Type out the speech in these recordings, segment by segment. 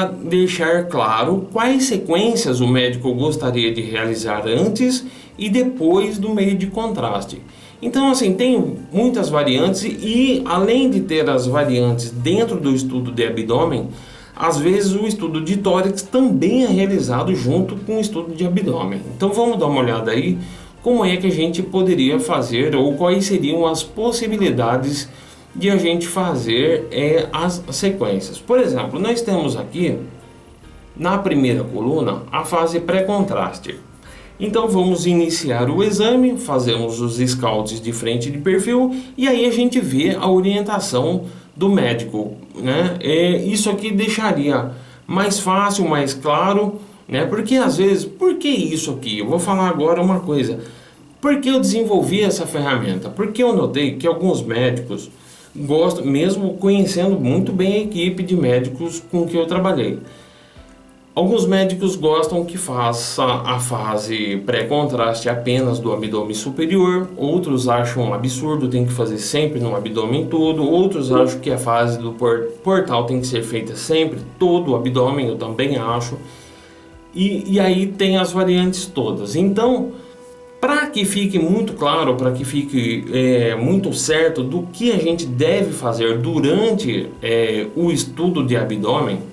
para deixar claro quais sequências o médico gostaria de realizar antes e depois do meio de contraste. Então, assim, tem muitas variantes e além de ter as variantes dentro do estudo de abdômen, às vezes o estudo de tórax também é realizado junto com o estudo de abdômen. Então vamos dar uma olhada aí como é que a gente poderia fazer ou quais seriam as possibilidades de a gente fazer as sequências. Por exemplo, nós temos aqui na primeira coluna a fase pré-contraste. Então vamos iniciar o exame, fazemos os scouts de frente de perfil e aí a gente vê a orientação do médico, né? Isso aqui deixaria mais fácil, mais claro, né? Porque às vezes, por que isso aqui? Eu vou falar agora uma coisa. Por que eu desenvolvi essa ferramenta? Porque eu notei que alguns médicos gostam, mesmo conhecendo muito bem a equipe de médicos com que eu trabalhei, alguns médicos gostam que faça a fase pré-contraste apenas do abdômen superior, outros acham um absurdo, tem que fazer sempre no abdômen todo, outros acham que a fase do portal tem que ser feita sempre, todo o abdômen, eu também acho, e aí tem as variantes todas. Então, para que fique muito claro, para que fique muito certo do que a gente deve fazer durante o estudo de abdômen,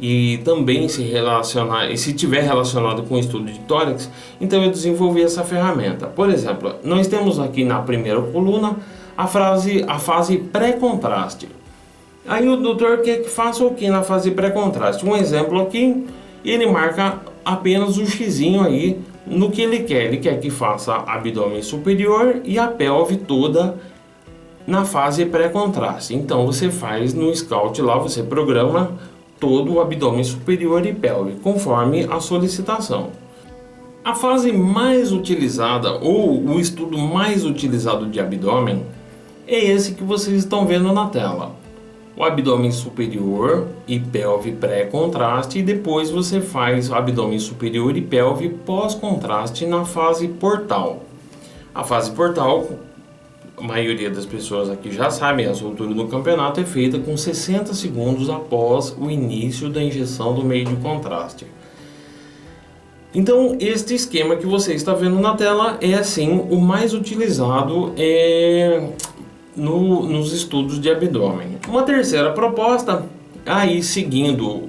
e também se relacionar, e se tiver relacionado com o estudo de tórax, então eu desenvolvi essa ferramenta. Por exemplo, nós temos aqui na primeira coluna a fase pré-contraste. Aí o doutor quer que faça o que na fase pré-contraste? Um exemplo aqui, ele marca apenas o xizinho aí no que ele quer. Ele quer que faça abdômen superior e a pelve toda na fase pré-contraste. Então você faz no Scout lá, você programa todo o abdômen superior e pelve, conforme a solicitação. A fase mais utilizada, ou o estudo mais utilizado de abdômen, é esse que vocês estão vendo na tela. O abdômen superior e pelve pré-contraste, e depois você faz o abdômen superior e pelve pós-contraste na fase portal. A fase portal, a maioria das pessoas aqui já sabem, a soltura do campeonato é feita com 60 segundos após o início da injeção do meio de contraste. Então, este esquema que você está vendo na tela é assim o mais utilizado nos estudos de abdômen. Uma terceira proposta, aí seguindo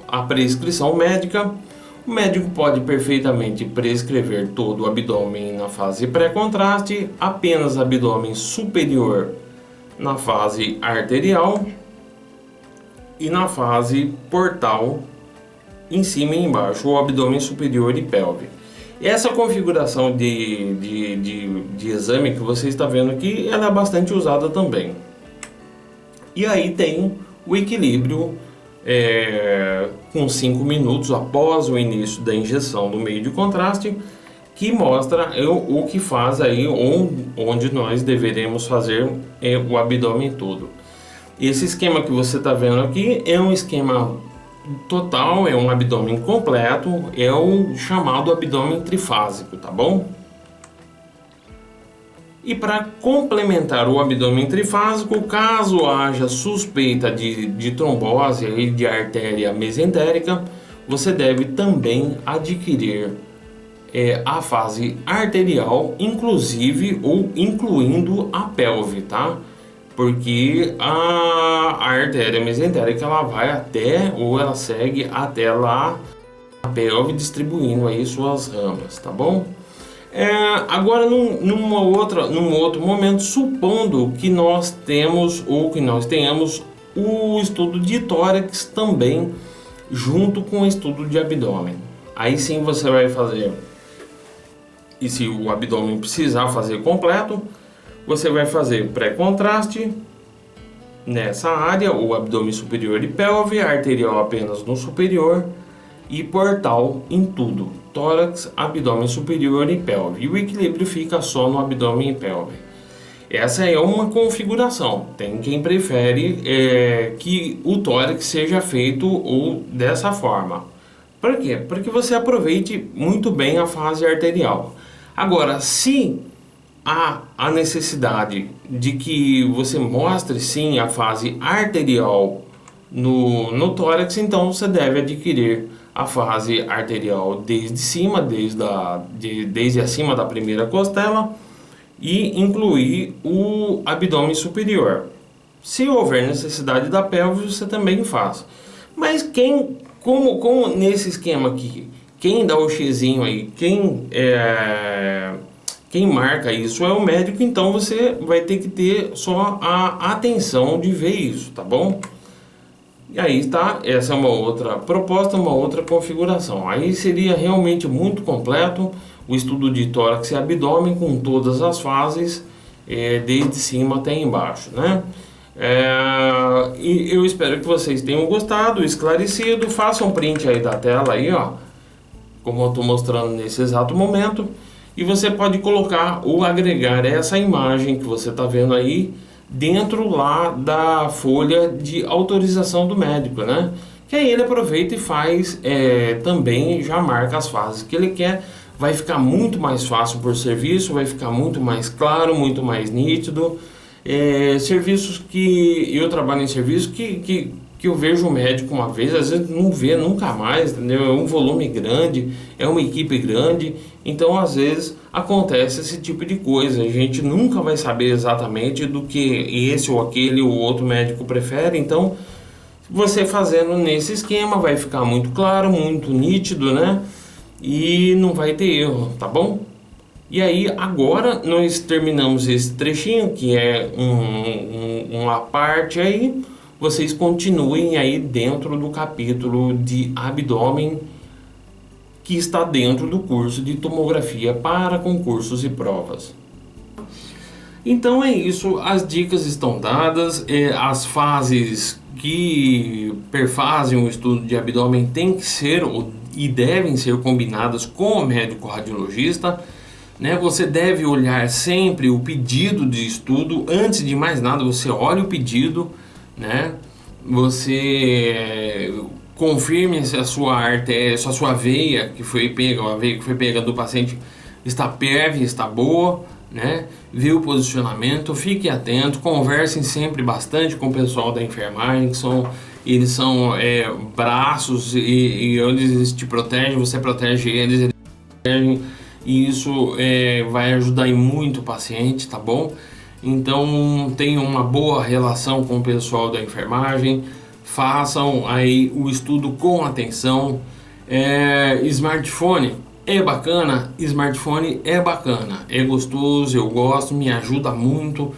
a prescrição médica, o médico pode perfeitamente prescrever todo o abdômen na fase pré-contraste, apenas abdômen superior na fase arterial e na fase portal em cima e embaixo, o abdômen superior e pelve. Essa configuração de exame que você está vendo aqui, ela é bastante usada também. E aí tem o equilíbrio com 5 minutos após o início da injeção do meio de contraste, que mostra o que faz aí, onde nós deveremos fazer o abdômen todo. Esse esquema que você está vendo aqui é um esquema total, é um abdômen completo, é o chamado abdômen trifásico, tá bom? E para complementar o abdômen trifásico, caso haja suspeita de trombose e de artéria mesentérica, você deve também adquirir a fase arterial, inclusive ou incluindo a pelve, tá? Porque a artéria mesentérica ela vai até, ou ela segue até lá a pelve, distribuindo aí suas ramas, tá bom? Agora num outro momento, supondo que nós temos ou que nós tenhamos o estudo de tórax também junto com o estudo de abdômen, aí sim você vai fazer, e se o abdômen precisar fazer completo, você vai fazer pré-contraste nessa área, o abdômen superior e pelve, arterial apenas no superior e portal em tudo, tórax, abdômen superior e pelve. E o equilíbrio fica só no abdômen e pelve. Essa é uma configuração. Tem quem prefere que o tórax seja feito ou dessa forma. Por quê? Porque você aproveite muito bem a fase arterial. Agora, se há a necessidade de que você mostre sim a fase arterial no tórax, então você deve adquirir a fase arterial desde cima, desde acima da primeira costela, e incluir o abdômen superior. Se houver necessidade da pelve, você também faz. Mas como nesse esquema aqui, quem dá o xizinho aí, quem marca isso é o médico, então você vai ter que ter só a atenção de ver isso, tá bom? E aí tá, essa é uma outra proposta, uma outra configuração. Aí seria realmente muito completo o estudo de tórax e abdômen com todas as fases, desde cima até embaixo, né? E eu espero que vocês tenham gostado, esclarecido. Façam um print aí da tela aí, ó, como eu estou mostrando nesse exato momento, e você pode colocar ou agregar essa imagem que você está vendo aí dentro lá da folha de autorização do médico, né? Que aí ele aproveita e faz, também já marca as fases que ele quer. Vai ficar muito mais fácil por serviço, vai ficar muito mais claro, muito mais nítido. Serviços que eu trabalho em serviço que eu vejo o médico uma vez, às vezes não vê nunca mais, entendeu? É um volume grande, é uma equipe grande, então às vezes acontece esse tipo de coisa. A gente nunca vai saber exatamente do que esse ou aquele ou outro médico prefere, então você fazendo nesse esquema vai ficar muito claro, muito nítido, né? E não vai ter erro, tá bom? E aí agora nós terminamos esse trechinho que é uma parte aí. Vocês continuem aí dentro do capítulo de abdômen que está dentro do curso de tomografia para concursos e provas. Então é isso, as dicas estão dadas, as fases que perfazem o estudo de abdômen têm que ser e devem ser combinadas com o médico radiologista, né? Você deve olhar sempre o pedido de estudo, antes de mais nada você olha o pedido, né? Você confirme se a sua artéria, se a sua veia que foi pega do paciente está PERV, está boa, né? Vê o posicionamento, fique atento, conversem sempre bastante com o pessoal da enfermagem, eles são braços e eles te protegem, você protege eles protegem, e isso vai ajudar em muito o paciente, tá bom? Então tenham uma boa relação com o pessoal da enfermagem, façam aí o estudo com atenção. Smartphone é bacana, é gostoso, eu gosto, me ajuda muito,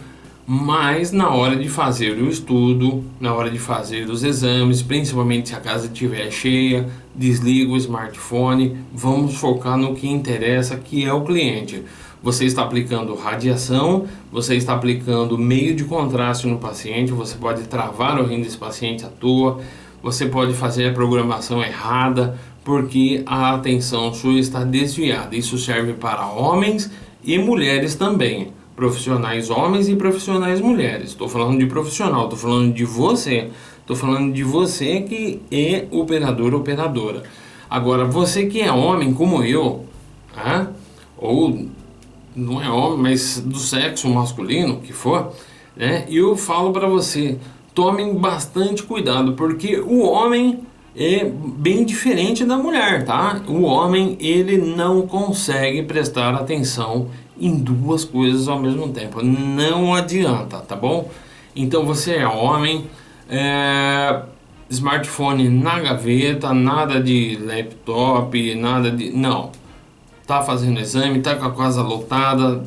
mas na hora de fazer o estudo, na hora de fazer os exames, principalmente se a casa estiver cheia, desliga o smartphone, vamos focar no que interessa, que é o cliente. Você está aplicando radiação, você está aplicando meio de contraste no paciente, você pode travar o rim desse paciente à toa, você pode fazer a programação errada, porque a atenção sua está desviada. Isso serve para homens e mulheres também, profissionais homens e profissionais mulheres. Estou falando de profissional, estou falando de você, que é operador, operadora. Agora, você que é homem como eu, ou não é homem, mas do sexo masculino, que for, né? Eu falo para você, tomem bastante cuidado, porque o homem é bem diferente da mulher, tá? O homem, ele não consegue prestar atenção em duas coisas ao mesmo tempo, não adianta, tá bom? Então você é homem, smartphone na gaveta, nada de laptop, nada de... não. Tá fazendo exame, tá com a casa lotada,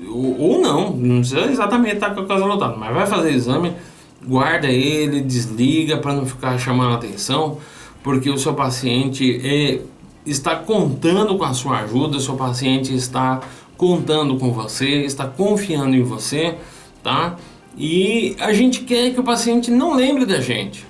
ou não precisa exatamente estar com a casa lotada, mas vai fazer exame, guarda ele, desliga para não ficar chamando a atenção, porque o seu paciente está contando com a sua ajuda, o seu paciente está contando com você, está confiando em você, tá? E a gente quer que o paciente não lembre da gente,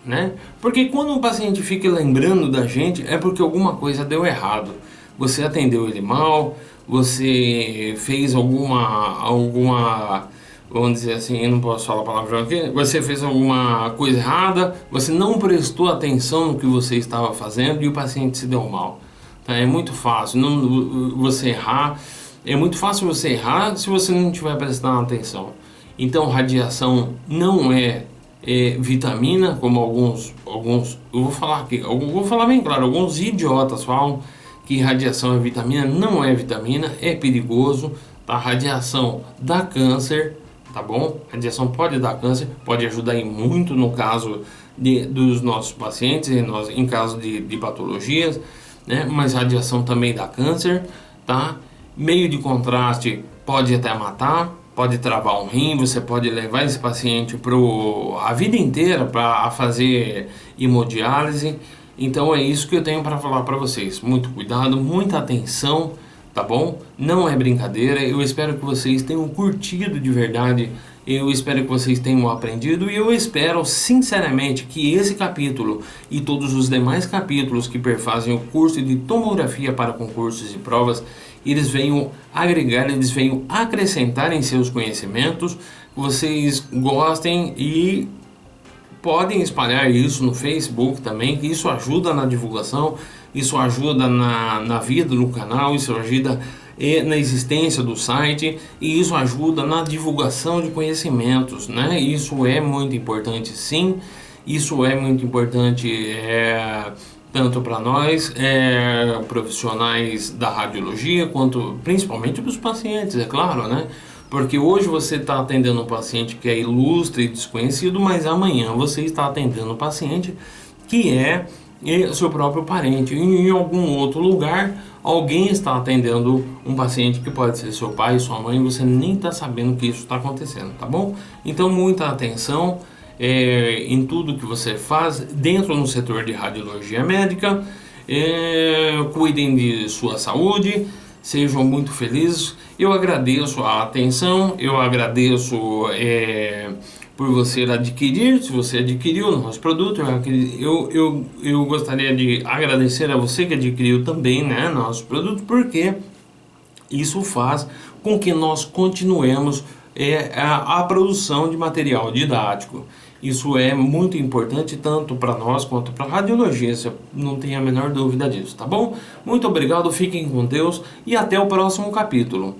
né? Porque quando o paciente fica lembrando da gente, é porque alguma coisa deu errado. Você atendeu ele mal, você fez alguma, vamos dizer assim, eu não posso falar palavrão aqui, você fez alguma coisa errada, você não prestou atenção no que você estava fazendo e o paciente se deu mal. Tá? É muito fácil você errar, se você não estiver prestando atenção. Então radiação não é vitamina, como eu vou falar aqui, eu vou falar bem claro, alguns idiotas falam que radiação é vitamina. Não é vitamina, é perigoso, tá? Radiação dá câncer, tá bom? Radiação pode dar câncer, pode ajudar em muito no caso dos nossos pacientes, em caso de patologias, né? Mas radiação também dá câncer, tá? Meio de contraste pode até matar, pode travar um rim, você pode levar esse paciente a vida inteira para fazer hemodiálise. Então é isso que eu tenho para falar para vocês. Muito cuidado, muita atenção, tá bom? Não é brincadeira. Eu espero que vocês tenham curtido de verdade. Eu espero que vocês tenham aprendido e eu espero sinceramente que esse capítulo e todos os demais capítulos que perfazem o curso de tomografia para concursos e provas, eles venham agregar, eles venham acrescentar em seus conhecimentos, vocês gostem e podem espalhar isso no Facebook também, que isso ajuda na divulgação, isso ajuda na vida do canal, isso ajuda na existência do site e isso ajuda na divulgação de conhecimentos, né? Isso é muito importante, sim. Isso é muito importante tanto para nós profissionais da radiologia, quanto principalmente para os pacientes, é claro, né? Porque hoje você está atendendo um paciente que é ilustre e desconhecido, mas amanhã você está atendendo um paciente que é seu próprio parente. E em algum outro lugar, alguém está atendendo um paciente que pode ser seu pai, sua mãe, e você nem está sabendo que isso está acontecendo, tá bom? Então, muita atenção em tudo que você faz dentro no setor de radiologia médica. Cuidem de sua saúde, sejam muito felizes. Eu agradeço a atenção, eu agradeço por você adquirir, se você adquiriu o nosso produto. Eu gostaria de agradecer a você que adquiriu também, né, nosso produto, porque isso faz com que nós continuemos a produção de material didático. Isso é muito importante tanto para nós quanto para a radiologia, você não tem a menor dúvida disso, tá bom? Muito obrigado, fiquem com Deus e até o próximo capítulo.